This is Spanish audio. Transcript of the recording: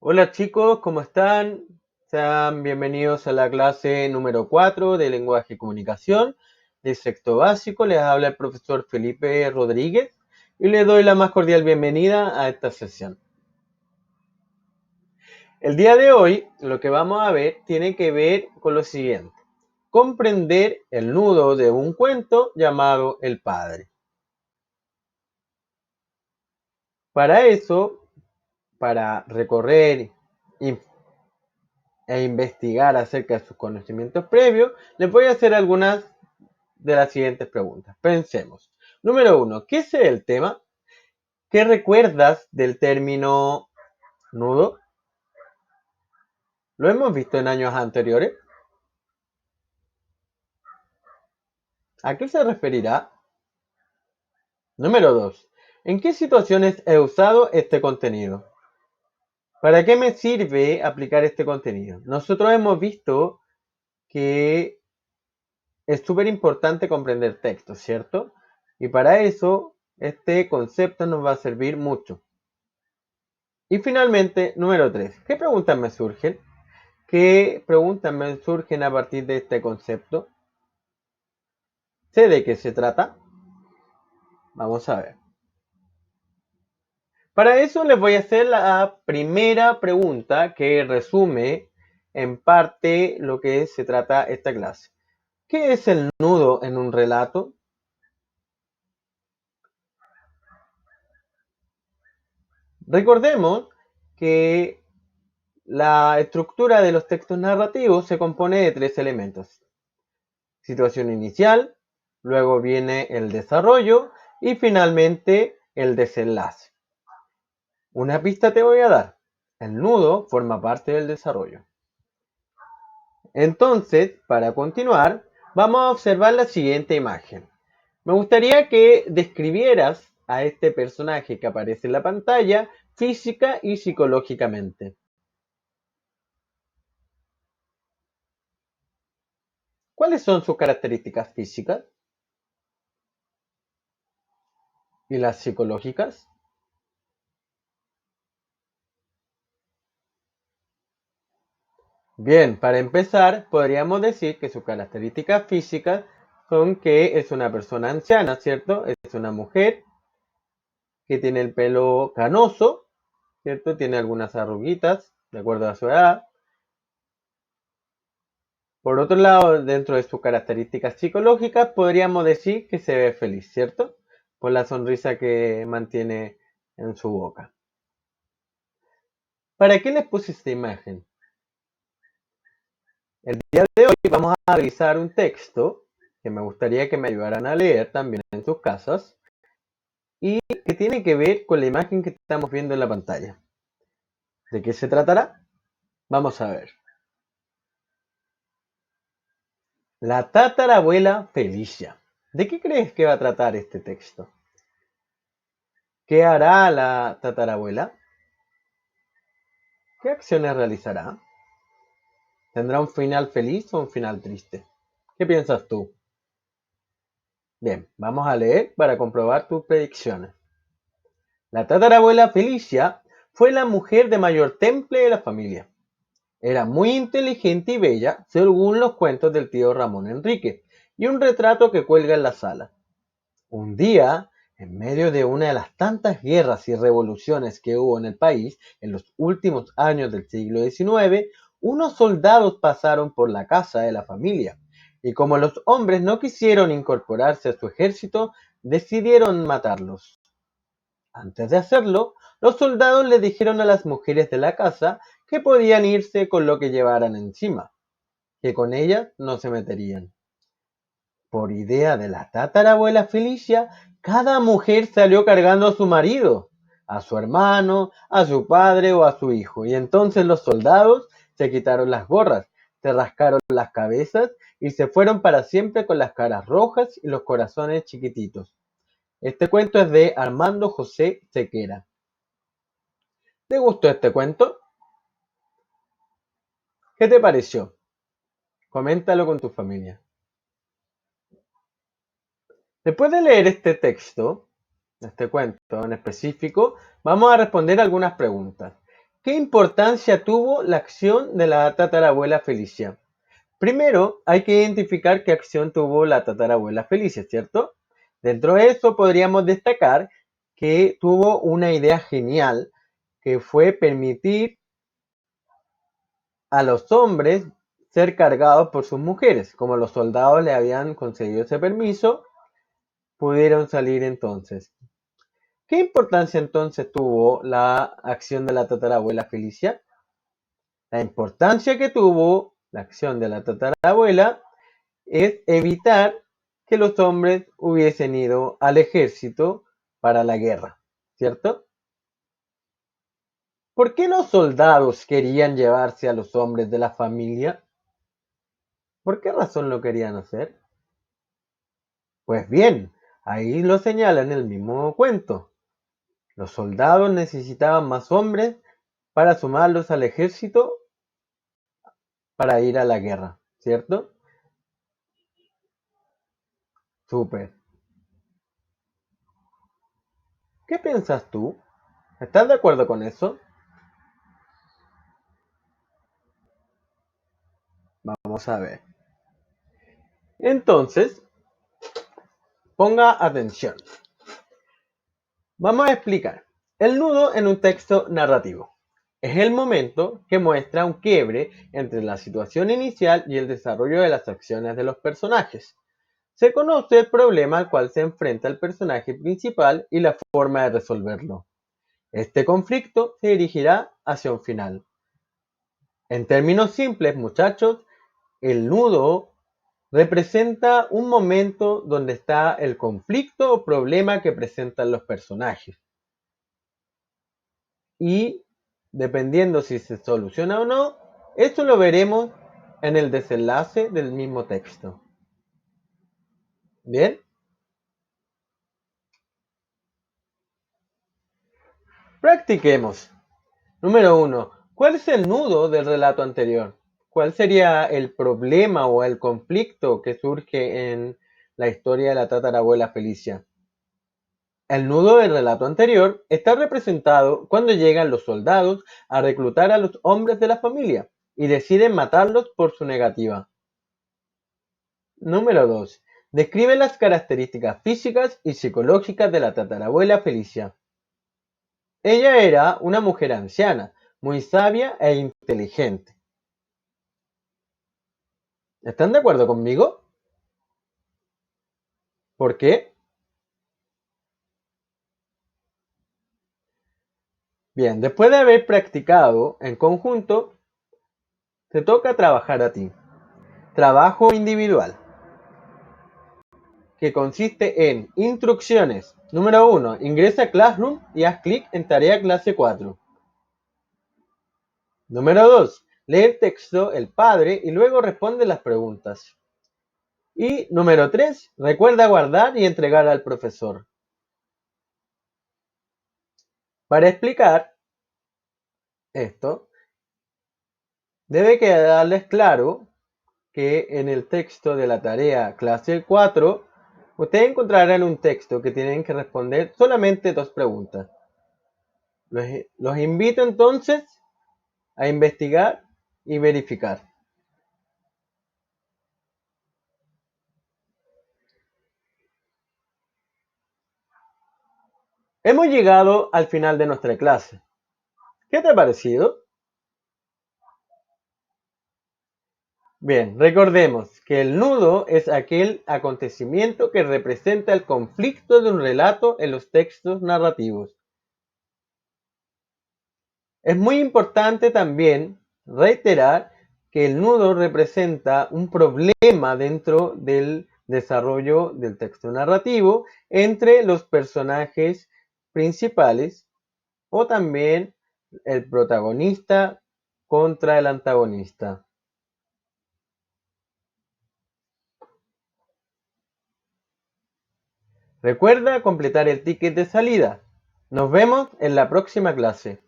Hola chicos, ¿cómo están? Sean bienvenidos a la clase número 4 de lenguaje y comunicación de sexto básico. Les habla el profesor Felipe Rodríguez y les doy la más cordial bienvenida a esta sesión. El día de hoy lo que vamos a ver tiene que ver con lo siguiente: comprender el nudo de un cuento llamado El Padre. Para eso, para recorrer e investigar acerca de sus conocimientos previos, les voy a hacer algunas de las siguientes preguntas. Pensemos. Número 1. ¿Qué es el tema? ¿Qué recuerdas del término nudo? ¿Lo hemos visto en años anteriores? ¿A qué se referirá? Número 2. ¿En qué situaciones he usado este contenido? ¿Para qué me sirve aplicar este contenido? Nosotros hemos visto que es súper importante comprender textos, ¿cierto? Y para eso este concepto nos va a servir mucho. Y finalmente, número 3. ¿Qué preguntas me surgen? ¿Qué preguntas me surgen a partir de este concepto? ¿Sé de qué se trata? Vamos a ver. Para eso les voy a hacer la primera pregunta que resume en parte lo que se trata esta clase. ¿Qué es el nudo en un relato? Recordemos que la estructura de los textos narrativos se compone de tres elementos: situación inicial, luego viene el desarrollo y finalmente el desenlace. Una pista te voy a dar: el nudo forma parte del desarrollo. Entonces, para continuar, vamos a observar la siguiente imagen. Me gustaría que describieras a este personaje que aparece en la pantalla física y psicológicamente. ¿Cuáles son sus características físicas y las psicológicas? Bien, para empezar, podríamos decir que sus características físicas son que es una persona anciana, ¿cierto? Es una mujer que tiene el pelo canoso, ¿cierto? Tiene algunas arruguitas, de acuerdo a su edad. Por otro lado, dentro de sus características psicológicas, podríamos decir que se ve feliz, ¿cierto? Por la sonrisa que mantiene en su boca. ¿Para qué les puse esta imagen? El día de hoy vamos a revisar un texto que me gustaría que me ayudaran a leer también en sus casas y que tiene que ver con la imagen que estamos viendo en la pantalla. ¿De qué se tratará? Vamos a ver. La tatarabuela Felicia. ¿De qué crees que va a tratar este texto? ¿Qué hará la tatarabuela? ¿Qué acciones realizará? ¿Tendrá un final feliz o un final triste? ¿Qué piensas tú? Bien, vamos a leer para comprobar tus predicciones. La tatarabuela Felicia fue la mujer de mayor temple de la familia. Era muy inteligente y bella, según los cuentos del tío Ramón Enrique, y un retrato que cuelga en la sala. Un día, en medio de una de las tantas guerras y revoluciones que hubo en el país en los últimos años del siglo XIX, unos soldados pasaron por la casa de la familia, y como los hombres no quisieron incorporarse a su ejército, decidieron matarlos. Antes de hacerlo, los soldados le dijeron a las mujeres de la casa que podían irse con lo que llevaran encima, que con ellas no se meterían. Por idea de la tatarabuela Felicia, cada mujer salió cargando a su marido, a su hermano, a su padre o a su hijo, y entonces los soldados se quitaron las gorras, se rascaron las cabezas y se fueron para siempre con las caras rojas y los corazones chiquititos. Este cuento es de Armando José Sequera. ¿Te gustó este cuento? ¿Qué te pareció? Coméntalo con tu familia. Después de leer este texto, este cuento en específico, vamos a responder algunas preguntas. ¿Qué importancia tuvo la acción de la tatarabuela Felicia? Primero, hay que identificar qué acción tuvo la tatarabuela Felicia, ¿cierto? Dentro de eso podríamos destacar que tuvo una idea genial, que fue permitir a los hombres ser cargados por sus mujeres. Como los soldados le habían concedido ese permiso, pudieron salir entonces. ¿Qué importancia entonces tuvo la acción de la tatarabuela Felicia? La importancia que tuvo la acción de la tatarabuela es evitar que los hombres hubiesen ido al ejército para la guerra, ¿cierto? ¿Por qué los soldados querían llevarse a los hombres de la familia? ¿Por qué razón lo querían hacer? Pues bien, ahí lo señala en el mismo cuento. Los soldados necesitaban más hombres para sumarlos al ejército para ir a la guerra, ¿cierto? Súper. ¿Qué piensas tú? ¿Estás de acuerdo con eso? Vamos a ver. Entonces, ponga atención. Vamos a explicar. El nudo en un texto narrativo. Es el momento que muestra un quiebre entre la situación inicial y el desarrollo de las acciones de los personajes. Se conoce el problema al cual se enfrenta el personaje principal y la forma de resolverlo. Este conflicto se dirigirá hacia un final. En términos simples, muchachos, el nudo representa un momento donde está el conflicto o problema que presentan los personajes. Y dependiendo si se soluciona o no, esto lo veremos en el desenlace del mismo texto. ¿Bien? Practiquemos. Número 1. ¿Cuál es el nudo del relato anterior? ¿Cuál sería el problema o el conflicto que surge en la historia de la tatarabuela Felicia? El nudo del relato anterior está representado cuando llegan los soldados a reclutar a los hombres de la familia y deciden matarlos por su negativa. Número 2. Describe las características físicas y psicológicas de la tatarabuela Felicia. Ella era una mujer anciana, muy sabia e inteligente. ¿Están de acuerdo conmigo? ¿Por qué? Bien, después de haber practicado en conjunto, te toca trabajar a ti. Trabajo individual, que consiste en instrucciones. Número 1. Ingresa a Classroom y haz clic en Tarea Clase 4. Número 2. Lee el texto, el padre, y luego responde las preguntas. Y número 3. Recuerda guardar y entregar al profesor. Para explicar esto, debe quedarles claro que en el texto de la tarea clase 4, ustedes encontrarán un texto que tienen que responder solamente 2 preguntas. Los invito entonces a investigar y verificar. Hemos llegado al final de nuestra clase. ¿Qué te ha parecido? Bien, recordemos que el nudo es aquel acontecimiento que representa el conflicto de un relato en los textos narrativos. Es muy importante también reiterar que el nudo representa un problema dentro del desarrollo del texto narrativo entre los personajes principales o también el protagonista contra el antagonista. Recuerda completar el ticket de salida. Nos vemos en la próxima clase.